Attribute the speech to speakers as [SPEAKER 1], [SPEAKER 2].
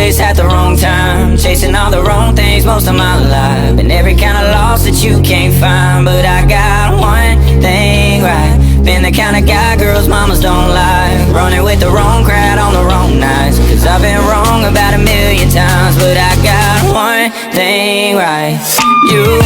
[SPEAKER 1] place at the wrong time, chasing all the wrong things most of my life, and every kind of loss that you can't find. But I got one thing right, been the kind of guy girls' mamas don't like, running with the wrong crowd on the wrong nights. Cause I've been wrong about 1,000,000 times, but I got one thing right. You